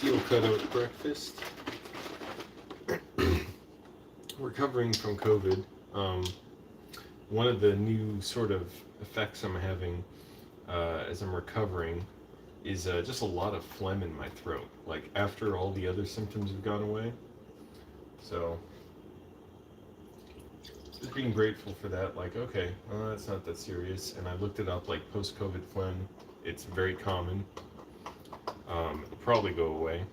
Steel cutout breakfast. Recovering from COVID. One of the new sort of effects I'm having as I'm recovering is just a lot of phlegm in my throat. Like after all the other symptoms have gone away. So just being grateful for that. Like, okay, well, that's not that serious. And I looked it up. Like post-COVID phlegm, it's very common. It'll probably go away.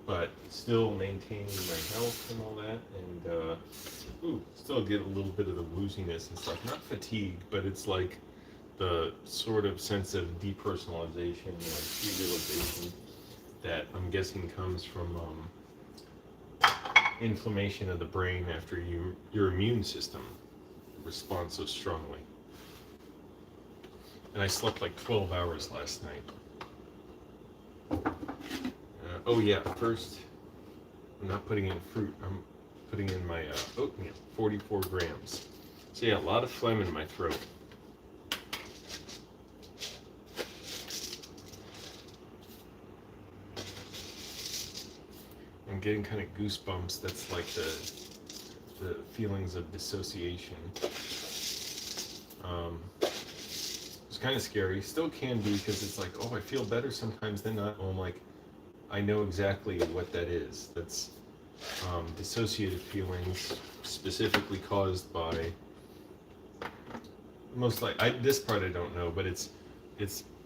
But still maintaining my health and all that, and still get a little bit of the wooziness and stuff. Not fatigue, but it's like the sort of sense of depersonalization, like derealization that I'm guessing comes from inflammation of the brain after your immune system responds so strongly. And I slept like 12 hours last night. Oh yeah, first, I'm not putting in fruit, I'm putting in my oatmeal, 44 grams. So yeah, a lot of phlegm in my throat. I'm getting kind of goosebumps. That's like the feelings of dissociation. It's kind of scary. Still can be, because it's like, oh, I feel better sometimes, then not. Oh, I'm like, I know exactly what that is. That's dissociative feelings, specifically caused by most likely. This part I don't know, but it's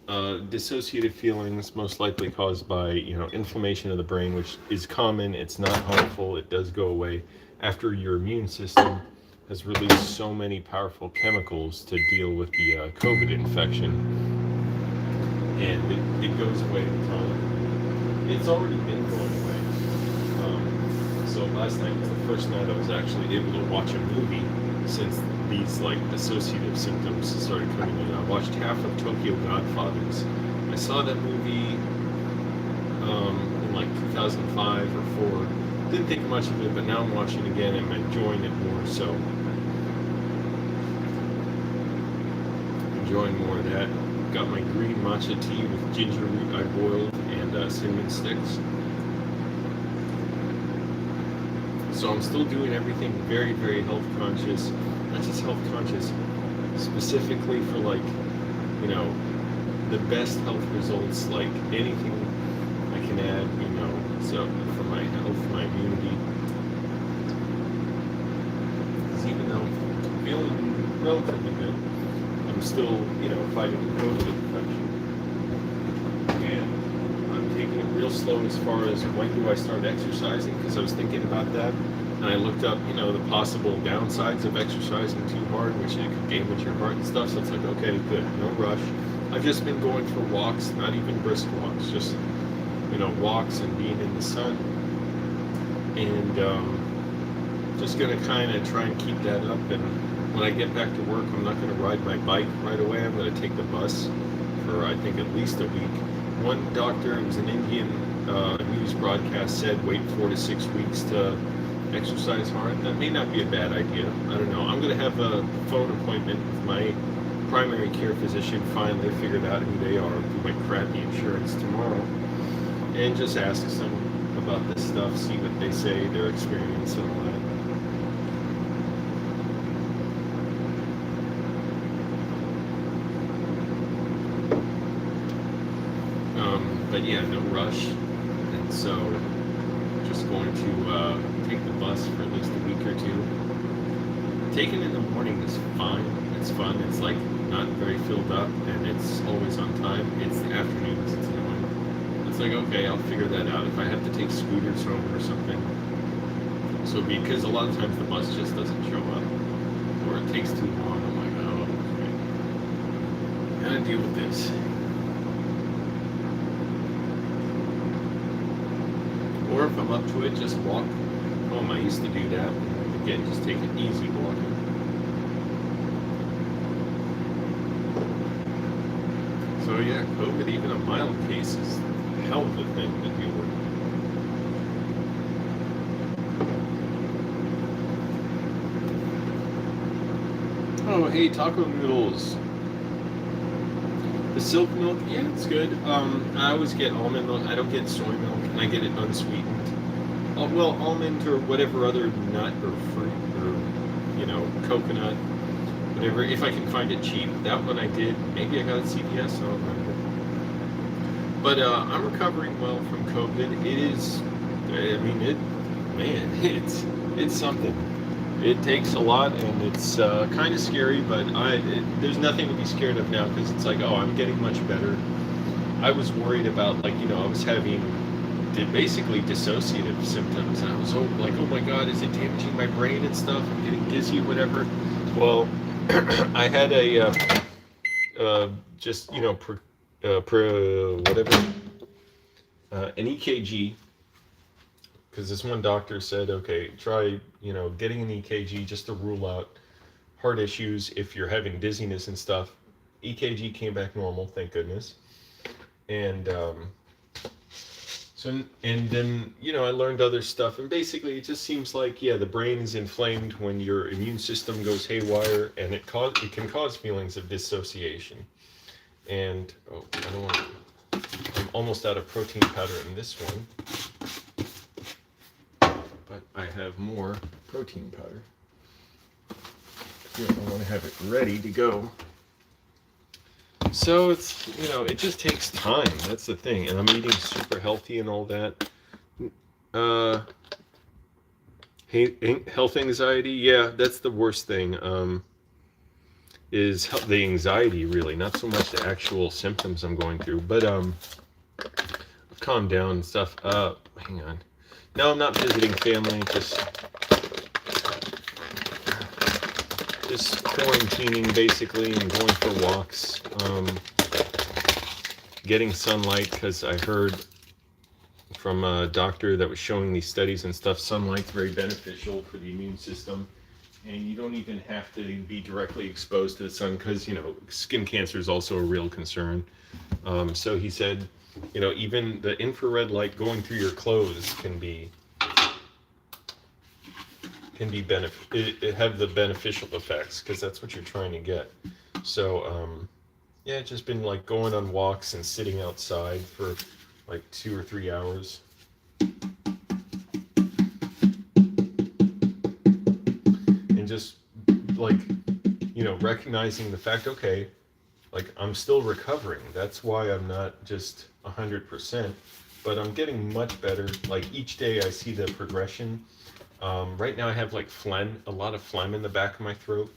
dissociative feelings most likely caused by inflammation of the brain, which is common. It's not harmful. It does go away after your immune system has released so many powerful chemicals to deal with the COVID infection, and it goes away in time. It's already been going away. So last night was the first night I was actually able to watch a movie since these like dissociative symptoms started coming in. I watched half of Tokyo Godfathers. I saw that movie in like 2005 or 4. Didn't think much of it, but now I'm watching it again and I'm enjoying it more. So enjoying more of that. Got my green matcha tea with ginger root I boiled and cinnamon sticks. So I'm still doing everything very, very health conscious. Not just health conscious, specifically for the best health results, like anything I can add, so for my health, my immunity. Because even though I'm feeling relatively good, I'm still, fighting the COVID infection. And I'm taking it real slow as far as when do I start exercising, because I was thinking about that. And I looked up, the possible downsides of exercising too hard, which it could damage your heart and stuff. So it's like, okay, good, no rush. I've just been going for walks, not even brisk walks, just, walks and being in the sun. And just going to kind of try and keep that up. And when I get back to work, I'm not going to ride my bike right away. I'm going to take the bus for, I think, at least a week. One doctor, it was an Indian news broadcast, said wait 4 to 6 weeks to exercise hard. That may not be a bad idea. I don't know. I'm going to have a phone appointment with my primary care physician. Finally figured out who they are through my crappy insurance tomorrow, and just ask them about this stuff, see what they say, their experience and all that. But yeah, no rush, and so just going to take the bus for at least a week or two. Taking it in the morning is fine. It's fun. It's like not very filled up, and it's always on time. It's the afternoons. It's annoying. It's like, okay, I'll figure that out if I have to take scooters home or something. So because a lot of times the bus just doesn't show up, or it takes too long. I'm like, oh, okay. Gotta deal with this. Or if I'm up to it, just walk home. I used to do that. Again, just take it easy walking. So yeah, COVID, even a mild case, is a hell of a thing to deal with. Oh, hey, taco noodles. The silk milk, yeah, it's good. I always get almond milk. I don't get soy milk, and I get it unsweetened. Well, almond or whatever other nut or fruit or coconut, whatever. If I can find it cheap, that one I did. Maybe I got it at CVS. I don't remember. But I'm recovering well from COVID. It is, I mean, man, it's something. It takes a lot, and it's kind of scary. But there's nothing to be scared of now because it's like, oh, I'm getting much better. I was worried about I was having basically dissociative symptoms, and I was like, oh my god, is it damaging my brain and stuff? I'm getting dizzy, whatever. Well, I had a just whatever an EKG, because this one doctor said, okay, try getting an EKG just to rule out heart issues if you're having dizziness and stuff. EKG came back normal, thank goodness. And and then I learned other stuff, and basically it just seems like the brain is inflamed when your immune system goes haywire, and it can cause feelings of dissociation. And I don't want to, I'm almost out of protein powder in this one, but I have more protein powder. Here, I want to have it ready to go. So it's, it just takes time. That's the thing. And I'm eating super healthy and all that. Health anxiety. Yeah, that's the worst thing. Is the anxiety, really, not so much the actual symptoms I'm going through. But I've calmed down and stuff. Hang on. No, I'm not visiting family. Just quarantining basically and going for walks, getting sunlight, because I heard from a doctor that was showing these studies and stuff, sunlight's very beneficial for the immune system, and you don't even have to be directly exposed to the sun, because skin cancer is also a real concern. So he said, even the infrared light going through your clothes can have the beneficial effects, because that's what you're trying to get. So just been going on walks and sitting outside for 2 or 3 hours, and just recognizing the fact, okay, I'm still recovering. That's why I'm not just 100%, but I'm getting much better. Each day I see the progression. Right now I have phlegm, a lot of phlegm in the back of my throat.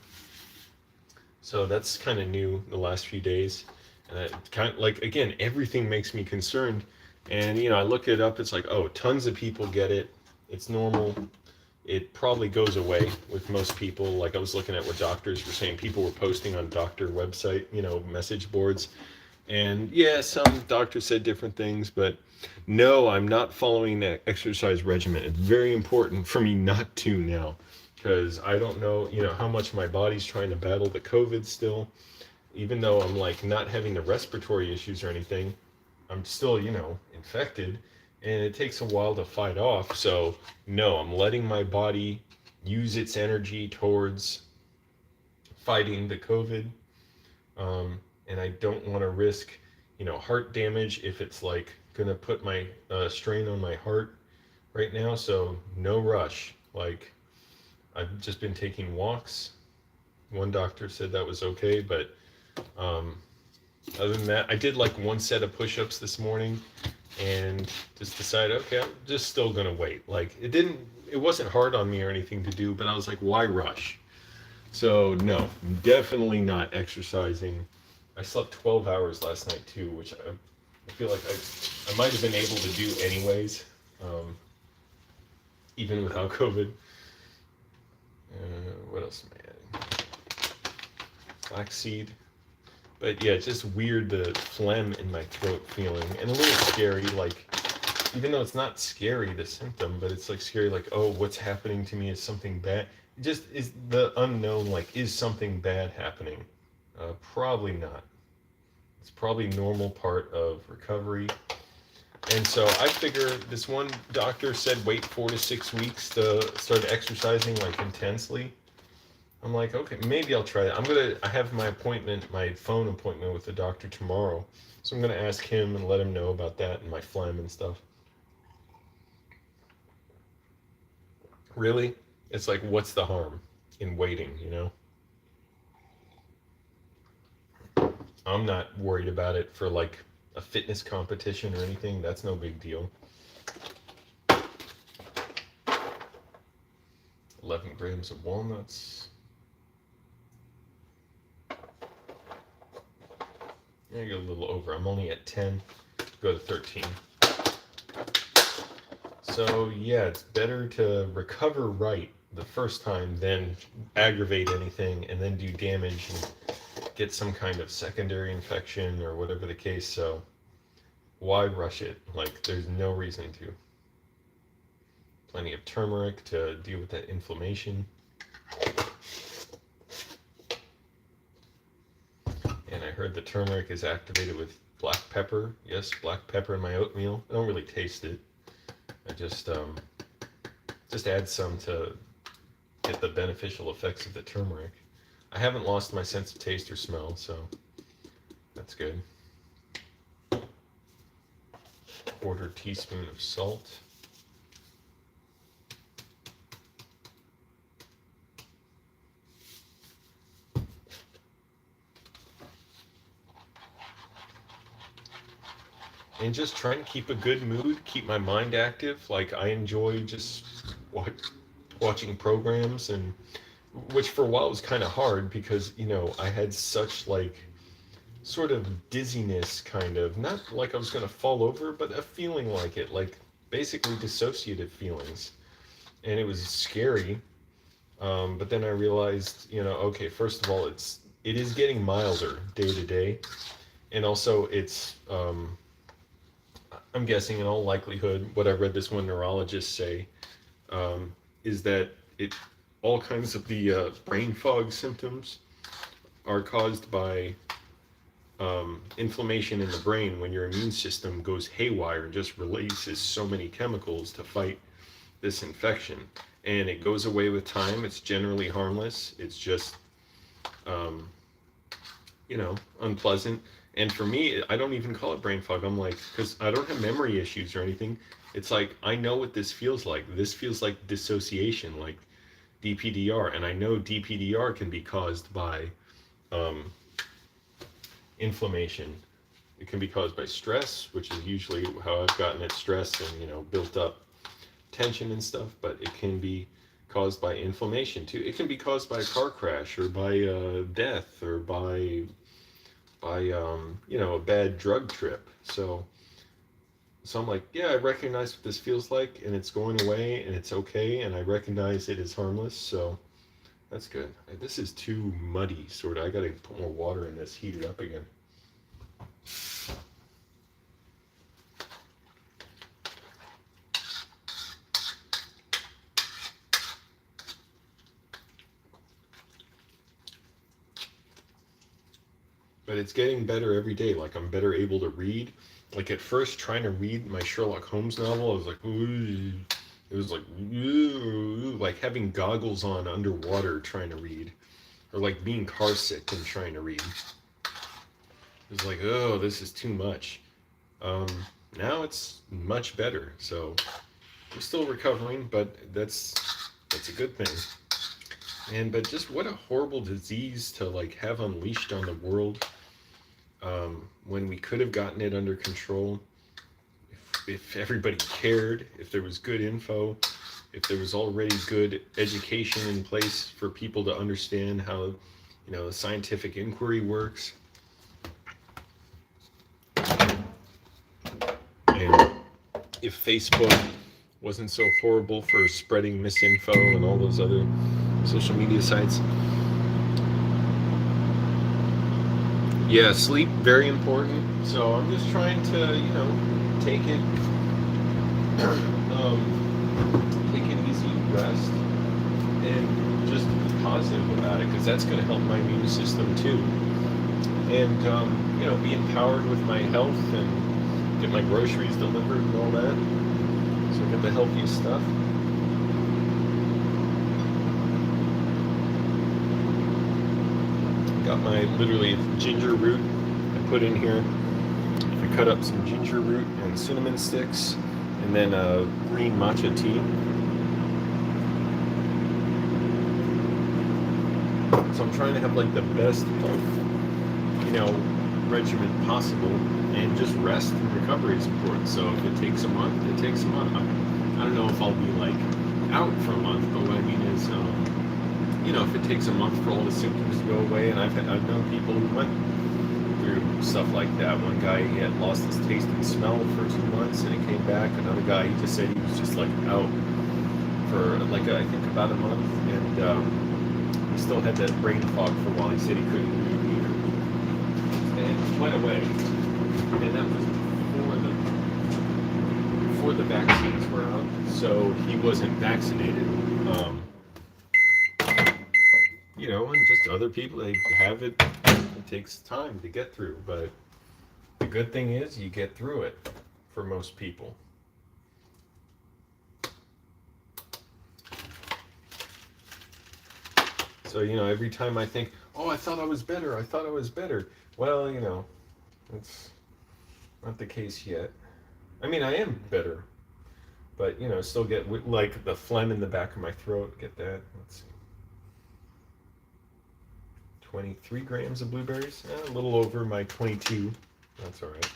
So that's kind of new the last few days. And it kind of again, everything makes me concerned. And, I look it up, it's oh, tons of people get it. It's normal. It probably goes away with most people. I was looking at what doctors were saying. People were posting on doctor website, message boards. And some doctors said different things, but no, I'm not following that exercise regimen. It's very important for me not to now, because I don't know, how much my body's trying to battle the COVID still. Even though I'm not having the respiratory issues or anything, I'm still, infected, and it takes a while to fight off. So no, I'm letting my body use its energy towards fighting the COVID. And I don't want to risk, heart damage if it's gonna put my strain on my heart right now. So no rush. I've just been taking walks. One doctor said that was okay, but other than that, I did one set of push-ups this morning, and just decided, okay, I'm just still gonna wait. It wasn't hard on me or anything to do, but I was why rush? So no, definitely not exercising. I slept 12 hours last night too, which I feel like I might have been able to do anyways, even without COVID. What else am I adding? Flaxseed. But yeah, just weird, the phlegm in my throat feeling, and a little scary, even though it's not scary, the symptom, but it's scary, oh, what's happening to me? Is something bad? It just is the unknown, is something bad happening? Probably not. It's probably normal part of recovery. And so I figure this one doctor said wait 4 to 6 weeks to start exercising intensely. I'm like, okay, maybe I'll try that. I have my appointment, my phone appointment with the doctor tomorrow. So I'm gonna ask him and let him know about that and my phlegm and stuff. Really? It's like, what's the harm in waiting, you know? I'm not worried about it for like a fitness competition or anything. That's no big deal. 11 grams of walnuts. I get a little over. I'm only at 10. Go to 13. So yeah, it's better to recover right the first time than aggravate anything and then do damage and get some kind of secondary infection or whatever the case. So why rush it? Like, there's no reason to. Plenty of turmeric to deal with that inflammation. And I heard the turmeric is activated with black pepper. Yes, black pepper in my oatmeal. I don't really taste it. I just add some to get the beneficial effects of the turmeric. I haven't lost my sense of taste or smell, so that's good. Quarter teaspoon of salt. And just trying to keep a good mood, keep my mind active. Like, I enjoy just watching programs, and which for a while was kind of hard because, you know, I had such like sort of dizziness, kind of, not like I was going to fall over, but a feeling like it, like basically dissociative feelings. And it was scary. But then I realized, you know, okay, first of all, it is getting milder day to day. And also I'm guessing in all likelihood, what I read this one neurologist say, is that all kinds of the brain fog symptoms are caused by inflammation in the brain when your immune system goes haywire and just releases so many chemicals to fight this infection. And it goes away with time. It's generally harmless. It's just, unpleasant. And for me, I don't even call it brain fog. I'm like, because I don't have memory issues or anything. It's like, I know what this feels like. This feels like dissociation, like DPDR. And I know DPDR can be caused by inflammation. It can be caused by stress, which is usually how I've gotten at stress and, built up tension and stuff. But it can be caused by inflammation too. It can be caused by a car crash or by death or by a bad drug trip. So I'm like, yeah, I recognize what this feels like, and it's going away, and it's okay, and I recognize it is harmless. So that's good. This is too muddy, sort of. I gotta put more water in this, heat it up again. But it's getting better every day. Like, I'm better able to read. Like, at first, trying to read my Sherlock Holmes novel, I was like, ooh. It was like, ooh, like having goggles on underwater trying to read. Or like being car sick and trying to read. It was like, oh, this is too much. Now it's much better. So I'm still recovering, but that's a good thing. But just what a horrible disease to like have unleashed on the world. When we could have gotten it under control, if everybody cared, if there was good info, if there was already good education in place for people to understand how, scientific inquiry works. And if Facebook wasn't so horrible for spreading misinfo and all those other social media sites. Yeah, sleep, very important. So I'm just trying to, take it easy, rest, and just be positive about it, because that's going to help my immune system too. And, be empowered with my health and get my groceries delivered and all that. So I get the healthiest stuff. Got my literally ginger root I put in here. I cut up some ginger root and cinnamon sticks, and then green matcha tea. So I'm trying to have like the best, regimen possible, and just rest and recovery is important. So if it takes a month, it takes a month. I don't know if I'll be like out for a month, but what I mean is, if it takes a month for all the symptoms to go away, and I've known people who went through stuff like that. One guy, he had lost his taste and smell for 2 months, and he came back. Another guy, he just said he was just like out for like I think about a month, and he still had that brain fog for a while. He said he couldn't read either, and it went away. And that was before the vaccines were out, so he wasn't vaccinated. And just other people, they have it. It takes time to get through, but the good thing is you get through it for most people. So, every time I think, oh, I thought I was better. Well, that's not the case yet. I mean, I am better, but, still get like the phlegm in the back of my throat. Get that? Let's see. 23 grams of blueberries, a little over my 22. That's all right.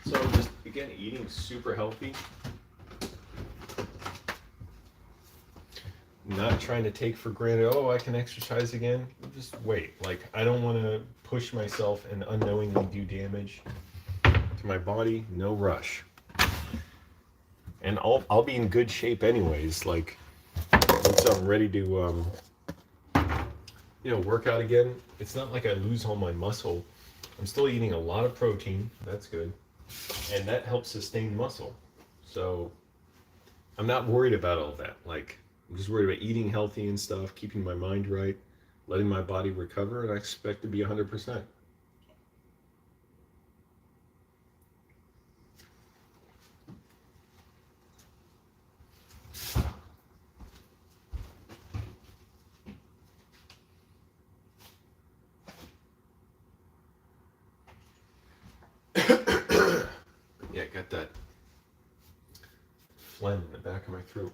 So just, again, eating super healthy. Not trying to take for granted, I can exercise again. Just wait. Like, I don't want to push myself and unknowingly do damage to my body. No rush. And I'll be in good shape anyways. Like, once I'm ready to, work out again, it's not like I lose all my muscle. I'm still eating a lot of protein. That's good. And that helps sustain muscle. So I'm not worried about all that. Like, I'm just worried about eating healthy and stuff, keeping my mind right, letting my body recover, and I expect to be 100%. Yeah, got that phlegm in the back of my throat.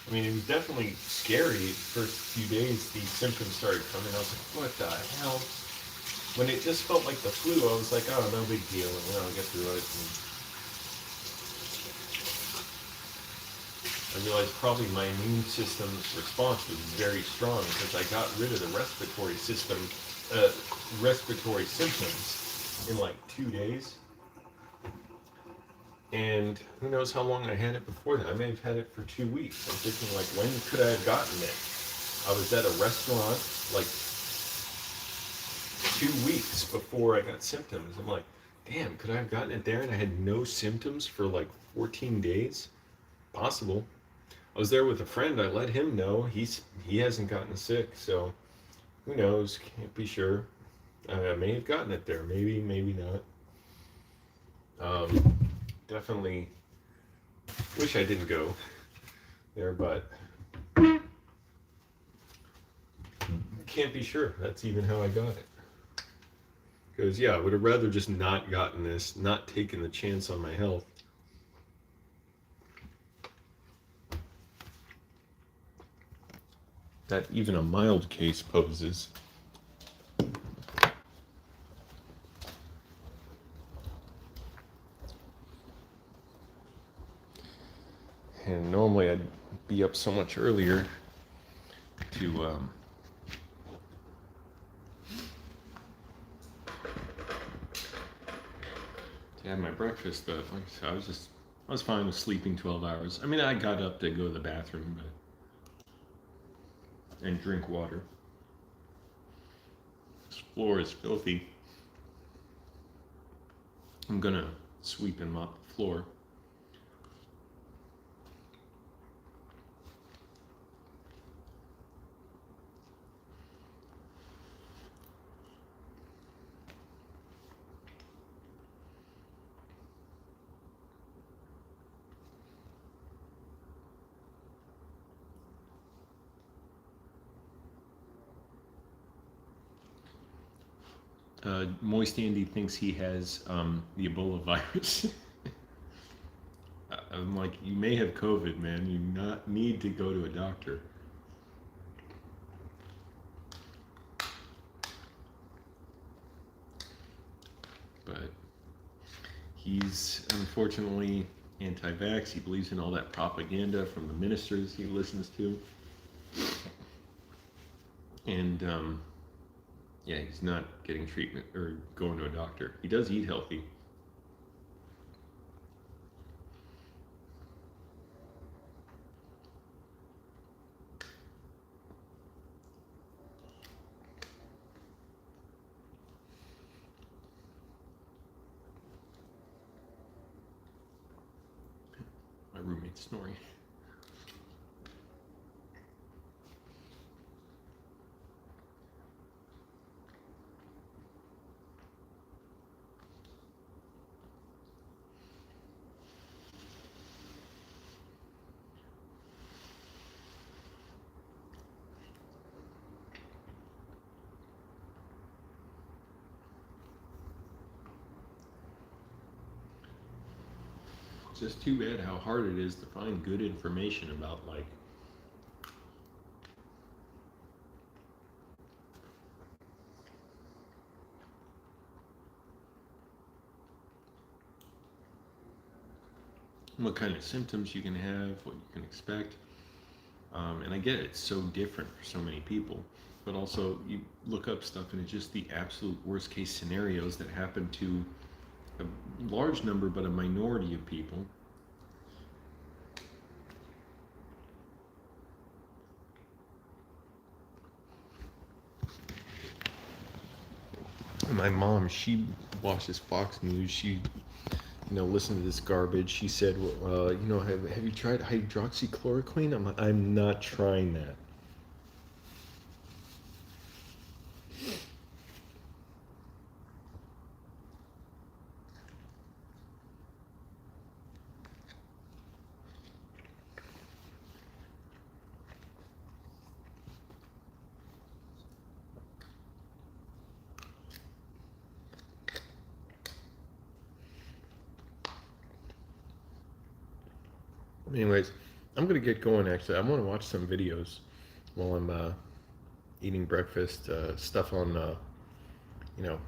I mean, it was definitely scary the first few days. These symptoms started coming. I was like, what the hell? When it just felt like the flu, I was like, oh, no big deal. And I'll get through it. And I realized probably my immune system's response was very strong because I got rid of the respiratory symptoms in like 2 days. And who knows how long I had it before that. I may have had it for 2 weeks. I'm thinking, like, when could I have gotten it? I was at a restaurant like 2 weeks before I got symptoms. I'm like, damn, could I have gotten it there and I had no symptoms for like 14 days? Possible. I was there with a friend. I let him know. He hasn't gotten sick, so who knows? Can't be sure. I may have gotten it there. Maybe not. Definitely wish I didn't go there, but can't be sure. That's even how I got it. Because, I would have rather just not gotten this, not taken the chance on my health. That even a mild case poses. And normally I'd be up so much earlier to have my breakfast, but like I said, I was fine with sleeping 12 hours. I mean, I got up to go to the bathroom and drink water. This floor is filthy. I'm gonna sweep and mop the floor. Moist Andy thinks he has the Ebola virus. I'm like, you may have COVID, man. You not need to go to a doctor. But he's unfortunately anti-vax. He believes in all that propaganda from the ministers he listens to. And yeah, he's not getting treatment or going to a doctor. He does eat healthy. My roommate's snoring. It's just too bad how hard it is to find good information about, like, what kind of symptoms you can have, what you can expect. And I get it, it's so different for so many people. But also, you look up stuff and it's just the absolute worst case scenarios that happen to a large number, but a minority of people. My mom, she watches Fox News. She, listen to this garbage. She said, have you tried hydroxychloroquine? I'm not trying that. Anyways, I'm gonna get going. Actually, I want to watch some videos while I'm eating breakfast. Stuff on, you know,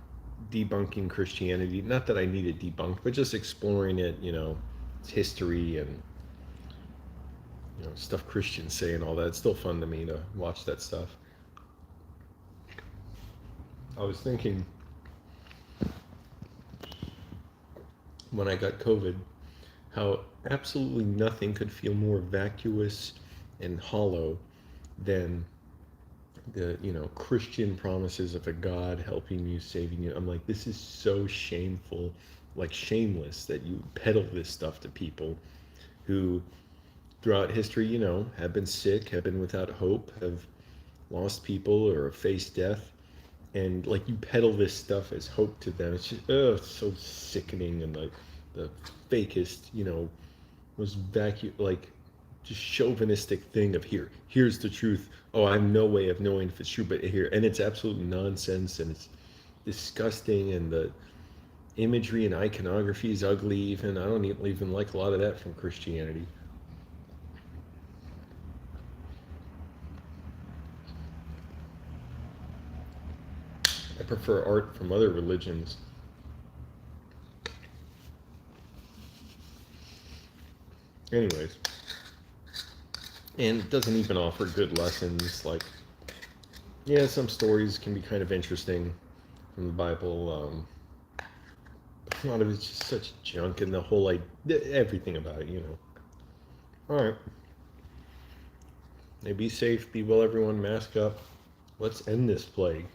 debunking Christianity. Not that I need it debunked, but just exploring it. Its history and stuff Christians say and all that. It's still fun to me to watch that stuff. I was thinking when I got COVID, how absolutely nothing could feel more vacuous and hollow than the Christian promises of a God helping you, saving you. I'm like, this is so shameful, like shameless, that you peddle this stuff to people who throughout history have been sick, have been without hope, have lost people or have faced death, and like you peddle this stuff as hope to them. It's just it's so sickening, and like the fakest, was like just chauvinistic thing of here's the truth. Oh, I have no way of knowing if it's true, but here, and it's absolute nonsense, and it's disgusting, and the imagery and iconography is ugly. Even I don't even like a lot of that from Christianity. I prefer art from other religions. Anyways, and it doesn't even offer good lessons. Like, yeah, some stories can be kind of interesting from the Bible. A lot of it's just such junk, and the whole, like, everything about it. All right. Hey, be safe, be well, everyone. Mask up. Let's end this plague.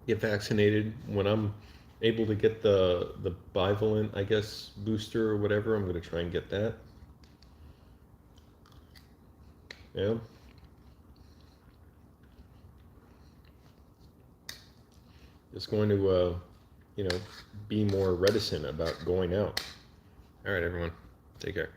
Get vaccinated. When I'm able to get the bivalent, I guess, booster or whatever, I'm going to try and get that. Yeah. Just going to, be more reticent about going out. All right, everyone. Take care.